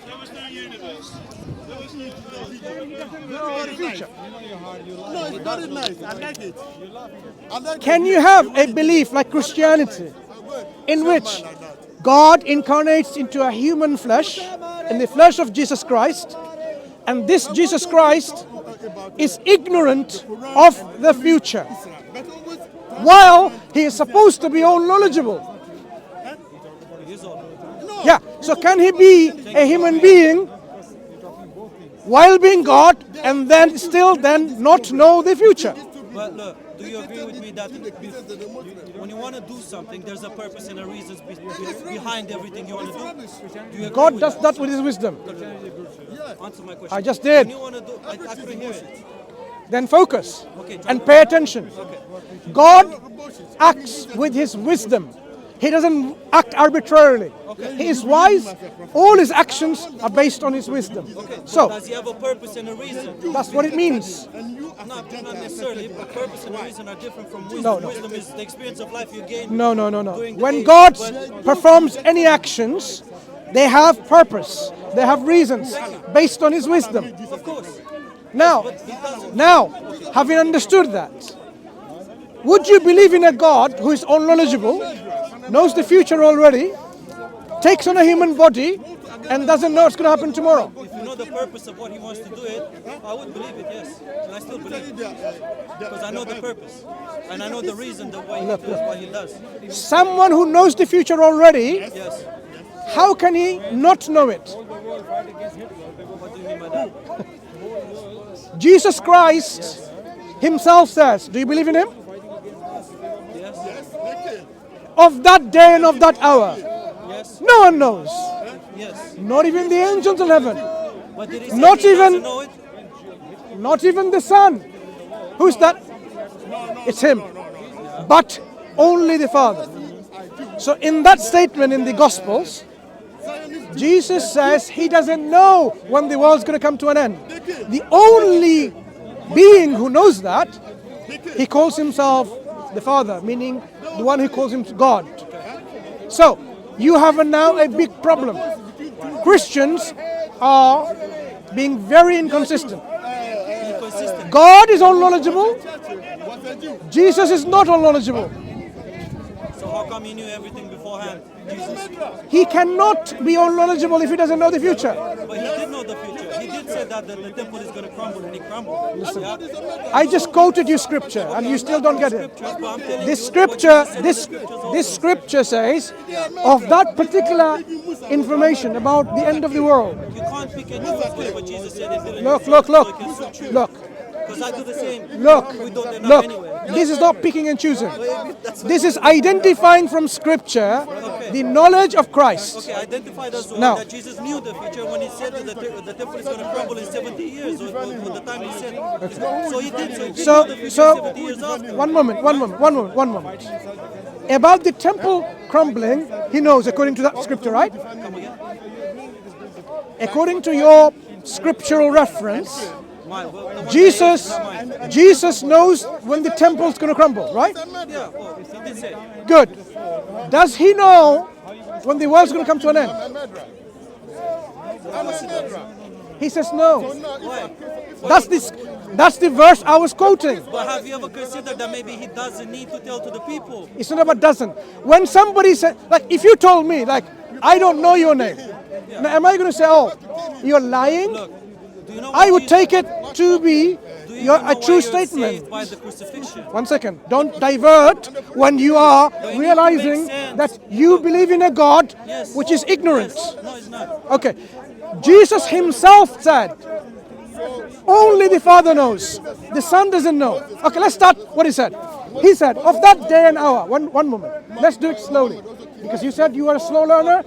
There was no universe. There was no future. No, it's very nice. I like it. Can you have a belief like Christianity in which God incarnates into a human flesh, in the flesh of Jesus Christ, and this Jesus Christ is ignorant of the future, while he is supposed to be all knowledgeable? Yeah, so can he be a human being while being God and then still not know the future? But look, do you agree with me that when you want to do something, there's a purpose and a reason behind everything you want to do? Do you agree God with does that with his wisdom. Answer my question. I just did. When you want to do, I couldn't hear it. Then focus Okay, and pay attention. God acts with his wisdom. He doesn't act arbitrarily. He is wise. All his actions are based on his wisdom. So Does he have a purpose and a reason? that's what it means. Not necessarily, but purpose and a reason are different from wisdom. No, no. Wisdom is the experience of life you gain. No. during the When day, God but- performs any actions, they have purpose. They have reasons based on his wisdom. Of course. Now, having understood that, would you believe in a God who is all knowledgeable, knows the future already, takes on a human body, and doesn't know what's going to happen tomorrow? If you know the purpose of what he wants to do it, I would believe it, yes. And I still believe it. Because I know the purpose. And I know the reason why he does what he does. Someone who knows the future already, Yes. how can he not know it? What do you mean by that? Jesus Christ himself says, do you believe in him? Yes. Of that day and of that hour, Yes. no one knows. Yes. Not even the angels in heaven. But did he say Not he doesn't even- know it? Not even the Son. Who's that? It's him. But only the Father. So in that statement in the Gospels, Jesus says he doesn't know when the world's going to come to an end. The only being who knows that, he calls himself the Father, meaning the one who calls him God. So you have now a big problem. Christians are being very inconsistent. Inconsistent. God is all knowledgeable. Jesus is not all knowledgeable. So how come he knew everything beforehand? Jesus. He cannot be all knowledgeable if he doesn't know the future. But he did know the future. He did say that the temple is going to crumble, and it crumbled. Yeah? I just quoted you scripture and you still don't get it. Scriptures, but I'm telling This you scripture, what Jesus said in the scriptures this also. scripture says of that particular information about the end of the world. You can't pick and choose what Jesus said and didn't. Look. Because I do the same. Look, We don't enough anyway. this is not picking and choosing. This is identifying from scripture the knowledge of Christ. Okay, identified as the Now- one that Jesus knew the future when he said that the temple is going to crumble in 70 years, or the time he said. So he did. So he did know the future 70 years after. One moment. About the temple crumbling, he knows according to that scripture, right? Come again? According to your scriptural reference, Mine. Well, Jesus knows when the temple is going to crumble, right? yeah, well, he did say. Good. Does he know when the world's going to come to an end? He says no. Why? That's the verse I was quoting. But have you ever considered that maybe he doesn't need to tell to the people? It's not about doesn't. When somebody said, like, if you told me, like, I don't know your name, now, am I going to say, oh, you're lying? Look, do you know I why would Jesus- take it to be do you know a why true you're statement. saved by the crucifixion? One second. Don't divert when you are realizing that you believe in a God Yes. which is ignorant. Yes. No, it's not. Okay. Jesus himself said, only the Father knows. The Son doesn't know. Okay, let's start what he said. He said, of that day and hour. One moment. Let's do it slowly. Because you said you are a slow learner.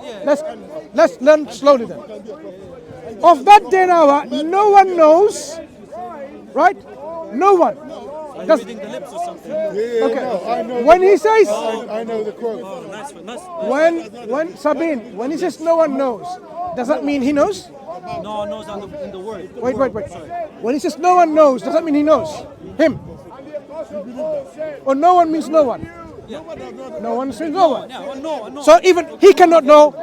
Let's learn slowly then. Of that day and hour, no one knows. Right? No one. Are you Does- reading the lips or something? Okay. When he says, I know the quote. Oh, nice one. Nice. when Sabine, when he says no one knows, does that mean he knows? No, knows in the word. Wait. When he says no one knows, does that mean he knows? Him. Or no one means no one. No one means no one. Yeah, well, no. So even he cannot know,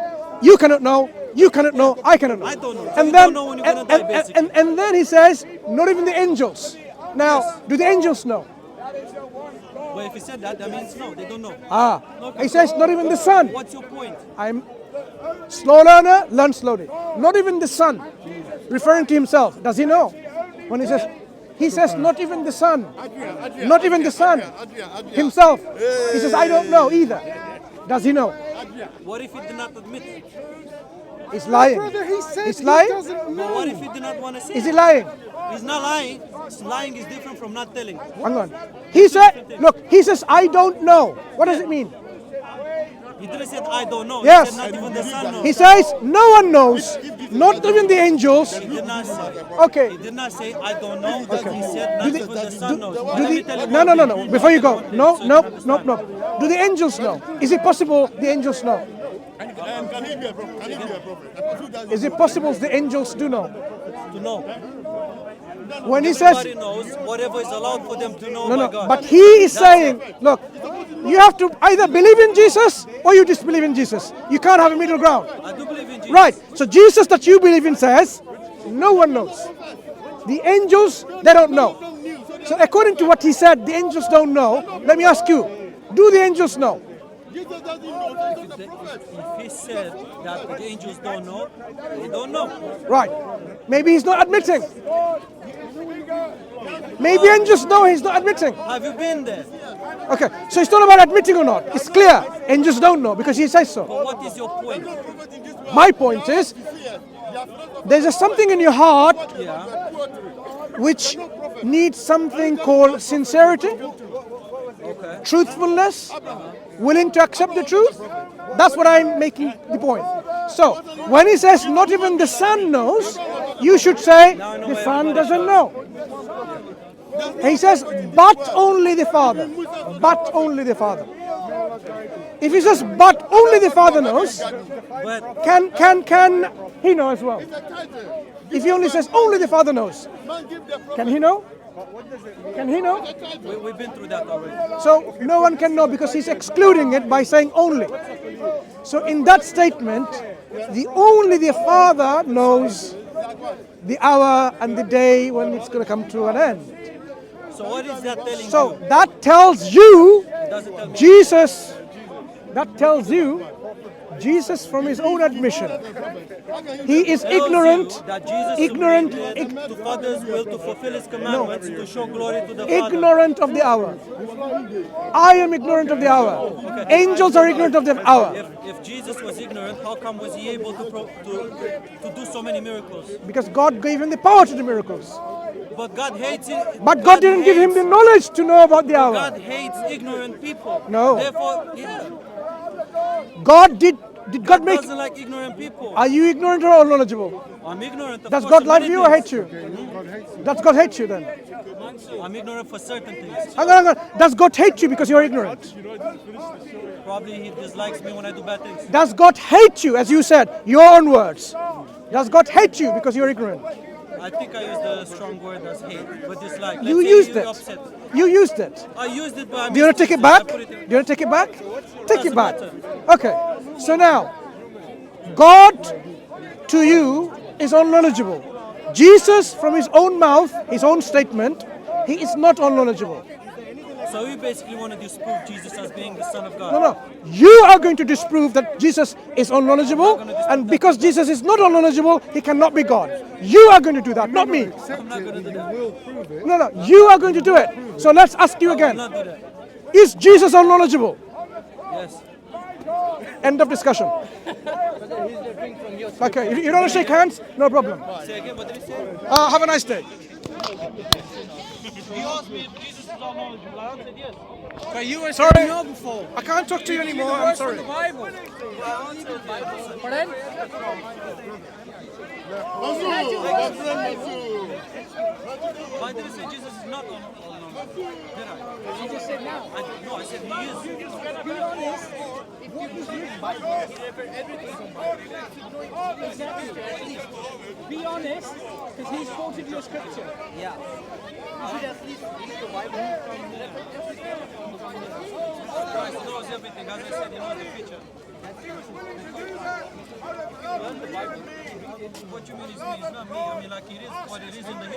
you cannot know, You cannot know. I cannot know. I don't know. So And you then, don't know when you're gonna die, basically. and then he says, not even the angels. Now, do the angels know? Well, if he said that, that means no, they don't know. He says, not even the Son. What's your point? I'm slow learner, learn slowly. Not even the Son, referring to himself. Does he know? When he says, not even the Son. Not even the Son himself. He says, I don't know either. Does he know? What if he did not admit it? He's lying. Brother, he said He's he lying? doesn't But know. what if he did not want to say Is he it? lying? He's not lying. Lying is different from not telling. Hang on. He said, look, he says, I don't know. What does it mean? He didn't say I don't know. Yes. He said not even the Son knows. He says, no one knows, not even the angels. He did not say. Okay. He did not say I don't know. He said not even the Son knows. Do Let me tell you no, one no, no, thing. no. Before you go. No, So you no, understand. no, no. Do the angels know? Is it possible the angels know? Can he be a prophet? Can he be a prophet? Is it possible the angels do know? To know. When he says, Everybody knows whatever is allowed for them to know no, by no, God. but he is saying, look, you have to either believe in Jesus or you disbelieve in Jesus. You can't have a middle ground. I do believe in Jesus. Right. So Jesus that you believe in says, no one knows. The angels, they don't know. So according to what he said, the angels don't know. Let me ask you, do the angels know? Jesus doesn't know. He's not a prophet. If he said that the angels don't know, they don't know. Right. Maybe he's not admitting. Maybe angels know he's not admitting. Have you been there? Okay. So it's not about admitting or not. It's clear. Angels don't know because he says so. But what is your point? My point is, there's something in your heart Yeah. which needs something called sincerity, Okay. truthfulness, willing to accept the truth. That's what I'm making the point. So when he says not even the Son knows, you should say the Son doesn't know. He says, but only the Father. But only the Father. If he says, but only the Father knows, But can he know as well? If he only says only the Father knows, can he know? Can he know? we've been through that already. So no one can know because he's excluding it by saying only. So in that statement, only the Father knows the hour and the day when it's going to come to an end. So what is that telling So you? that tells you Does it tell me? Jesus, that tells you Jesus from his own admission. He is Tells you ignorant, that Jesus ignorant, submitted to Father's will to fulfill his commandments to show glory to the Father. ignorant of the hour. I am ignorant of the hour. Angels are ignorant of the hour. If Jesus was ignorant, how come was he able to do so many miracles? Because God gave him the power to do miracles. But God hates it. But God didn't give him the knowledge to know about the hour. God hates ignorant people. No. Therefore, yeah, God did God make? doesn't like ignorant people. Are you ignorant or knowledgeable? I'm ignorant. Of Does course, God of love many you or hate things. you? Does God hate you then? I'm ignorant for certain things. Hang on, hang on. Does God hate you because you're ignorant? Probably he dislikes me when I do bad things. Does God hate you, as you said, your own words? Does God hate you because you're ignorant? I think I used the strong word as hate, but dislike. Let's You say used you're it. upset. You used it. I used it, but I Do you want to take it misused back? I Do put it you want to take it back? Take it Doesn't back. matter. Okay. So now, God to you is unknowledgeable. Jesus, from his own mouth, his own statement, he is not unknowledgeable. So we basically want to disprove Jesus as being the Son of God. No, no. You are going to disprove that Jesus is unknowledgeable, and because Jesus is not unknowledgeable, he cannot be God. You are going to do that, not me. I'm not going to do that. No, no. You are going to do it. So let's ask you I will again. not do that. Is Jesus unknowledgeable? Yes. End of discussion. Okay, you don't want to shake hands? No problem. Say again, what did he say? Have a nice day. He asked me if Jesus is all knowledgeable. I answered yes. But you were Sorry. no before. I can't talk to you anymore. I'm sorry. Bible. Why did he say Jesus is not all knowledgeable? Did I? You just said now. No, I said he is. Be honest. If what was written by God, exactly. Be honest, because he's quoted your scripture. Yeah. Christ knows everything. As I said, he knows the future. learn the Bible. What you mean is me? It's not me. I mean, like it is what it is in the